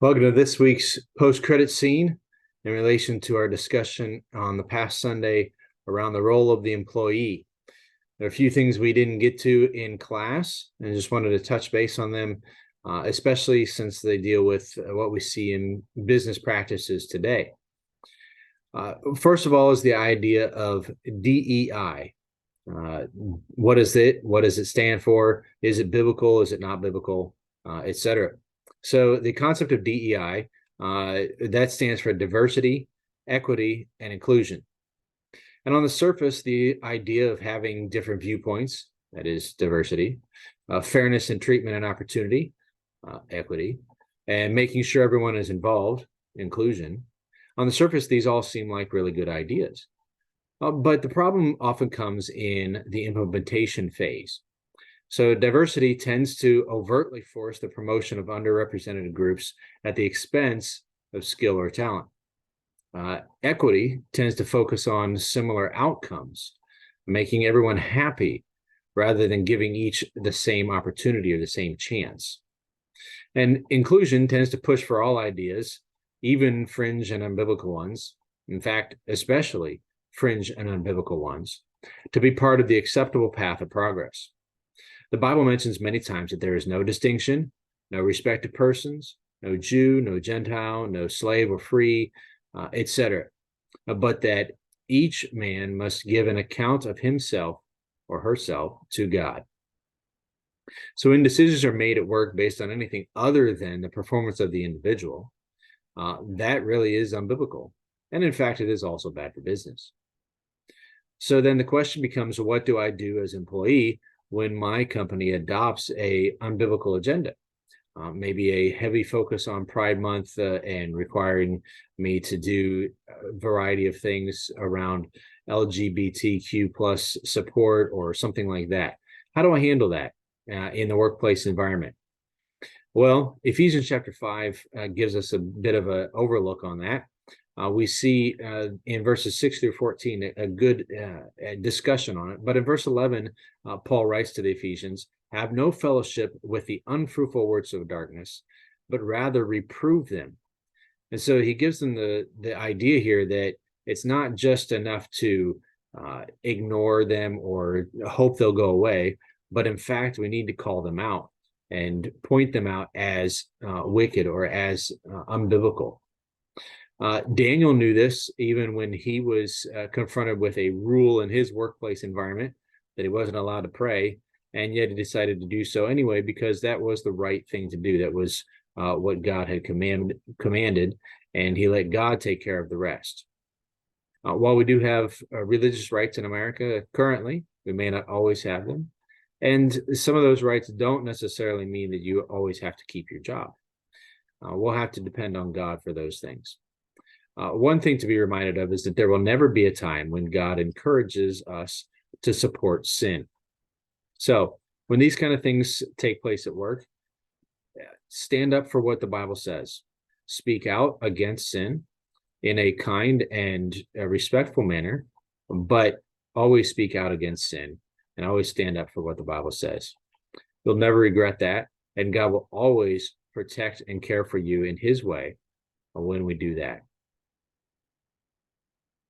Welcome to this week's post-credit scene in relation to our discussion on the past Sunday around the role of the employee. There are a few things we didn't get to in class, and I just wanted to touch base on them, especially since they deal with what we see in business practices today. First of all is the idea of DEI. What is it? What does it stand for? Is it biblical? Is it not biblical? Etc. So the concept of DEI, that stands for diversity, equity, and inclusion. And on the surface, the idea of having different viewpoints, that is diversity, fairness in treatment and opportunity, equity, and making sure everyone is involved, inclusion. On the surface, these all seem like really good ideas. But the problem often comes in the implementation phase. So diversity tends to overtly force the promotion of underrepresented groups at the expense of skill or talent. Equity tends to focus on similar outcomes, making everyone happy rather than giving each the same opportunity or the same chance. And inclusion tends to push for all ideas, even fringe and unbiblical ones, in fact, especially fringe and unbiblical ones, to be part of the acceptable path of progress. The Bible mentions many times that there is no distinction, no respect of persons, no Jew, no Gentile, no slave or free, etc., but that each man must give an account of himself or herself to God. So when decisions are made at work based on anything other than the performance of the individual, that really is unbiblical. And in fact, it is also bad for business. So then the question becomes, what do I do as an employee when my company adopts a unbiblical agenda? Maybe a heavy focus on Pride Month and requiring me to do a variety of things around LGBTQ plus support or something like that. How do I handle that in the workplace environment? Well, Ephesians chapter 5 gives us a bit of an overlook on that. We see in verses 6 through 14 a good discussion on it. But in verse 11, Paul writes to the Ephesians, "Have no fellowship with the unfruitful works of darkness, but rather reprove them." And so he gives them the idea here that it's not just enough to ignore them or hope they'll go away, but in fact, we need to call them out and point them out as wicked or as unbiblical. Daniel knew this even when he was confronted with a rule in his workplace environment that he wasn't allowed to pray, and yet he decided to do so anyway because that was the right thing to do. That was what God had commanded, and he let God take care of the rest. While we do have religious rights in America currently, we may not always have them, and some of those rights don't necessarily mean that you always have to keep your job. We'll have to depend on God for those things. One thing to be reminded of is that there will never be a time when God encourages us to support sin. So when these kind of things take place at work, stand up for what the Bible says. Speak out against sin in a kind and a respectful manner, but always speak out against sin and always stand up for what the Bible says. You'll never regret that, and God will always protect and care for you in his way when we do that.